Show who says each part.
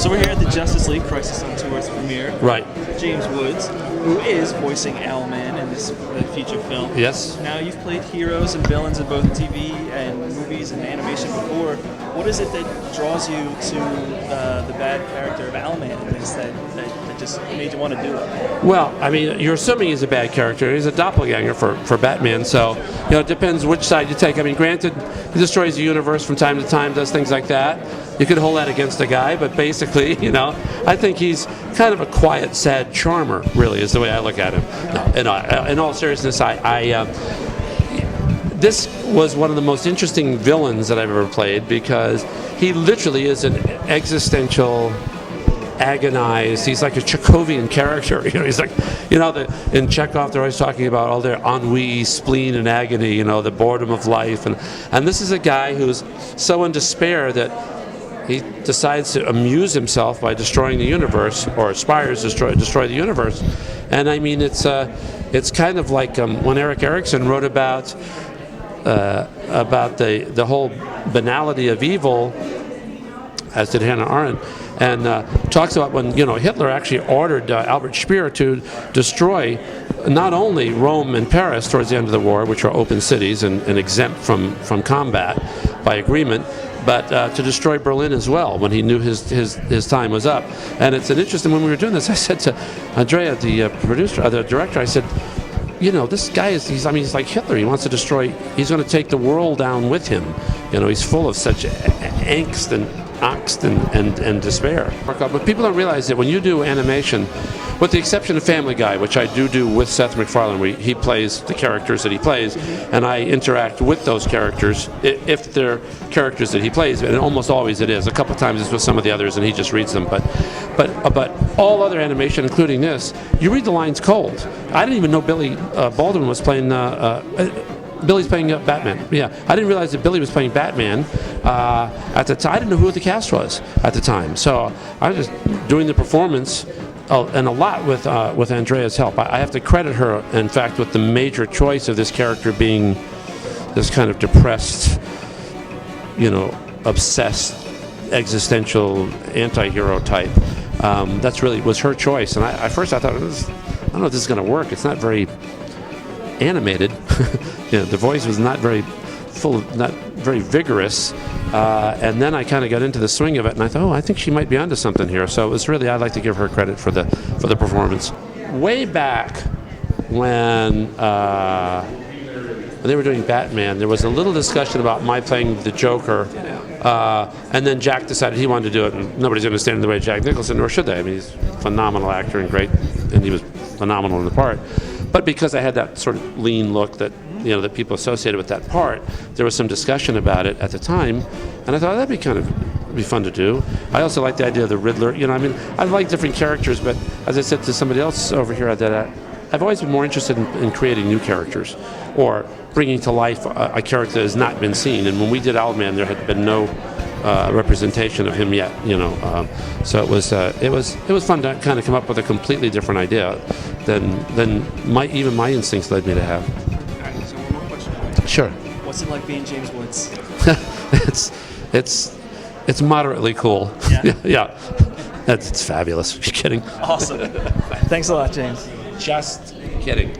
Speaker 1: So we're here at the Justice League Crisis on Tours premiere.
Speaker 2: Right.
Speaker 1: James Woods, who is voicing Owlman in this feature film.
Speaker 2: Yes.
Speaker 1: Now, you've played heroes and villains in both TV and movies and animation before. What is it that draws you to the bad character of Owlman in this that just made you want to do it?
Speaker 2: Well, I mean, you're assuming he's a bad character. He's a doppelganger for Batman, so it depends which side you take. I mean, granted, he destroys the universe from time to time, does things like that. You could hold that against a guy, but basically, I think he's kind of a quiet, sad charmer. Really, is the way I look at him. No, in all seriousness, this was one of the most interesting villains that I've ever played because he literally is an existential, agonized. He's like a Chekhovian character. He's like, in Chekhov they're always talking about all their ennui, spleen, and agony. The boredom of life, and this is a guy who's so in despair that he decides to amuse himself by destroying the universe, or aspires to destroy the universe. And I mean, it's kind of like when Erik Erikson wrote about the whole banality of evil, as did Hannah Arendt, and talks about when Hitler actually ordered Albert Speer to destroy not only Rome and Paris towards the end of the war, which are open cities and exempt from combat by agreement, but to destroy Berlin as well when he knew his time was up. And it's an interesting, when we were doing this, I said to Andrea, the producer, the director, I said, this guy he's like Hitler. He wants to destroy, he's going to take the world down with him. He's full of such angst and and despair. But people don't realize that when you do animation, with the exception of Family Guy, which I do with Seth MacFarlane, where he plays the characters that he plays, and I interact with those characters, if they're characters that he plays, and almost always it is. A couple times it's with some of the others, and he just reads them. But all other animation, including this, you read the lines cold. I didn't even know Billy Baldwin was playing. Billy's playing Batman. Yeah, I didn't realize that Billy was playing Batman at the time. I didn't know who the cast was at the time. So I was just doing the performance, and a lot with Andrea's help. I have to credit her, in fact, with the major choice of this character being this kind of depressed, obsessed, existential anti-hero type. That's really was her choice. And at first I thought, I don't know if this is going to work. It's not very animated. The voice was not very full, not very vigorous, and then I kind of got into the swing of it, and I thought, I think she might be onto something here. So it was really, I'd like to give her credit for the performance. Way back when they were doing Batman, there was a little discussion about my playing the Joker, and then Jack decided he wanted to do it, and nobody's going to stand in the way of Jack Nicholson, nor should they. I mean, he's a phenomenal actor and great, and he was phenomenal in the part. But because I had that sort of lean look that that people associated with that part, there was some discussion about it at the time, and I thought that'd be fun to do. I also like the idea of the Riddler. I like different characters, but as I said to somebody else over here, that I've always been more interested in creating new characters or bringing to life a character that has not been seen. And when we did Owlman, there had been no representation of him yet. So it was fun to kind of come up with a completely different idea than even my instincts led me to have.
Speaker 1: All right, so one more question for you.
Speaker 2: Sure.
Speaker 1: What's it like being James Woods?
Speaker 2: It's moderately cool.
Speaker 1: Yeah.
Speaker 2: Yeah. It's fabulous. Are you kidding?
Speaker 1: Awesome. Thanks a lot, James.
Speaker 2: Just kidding.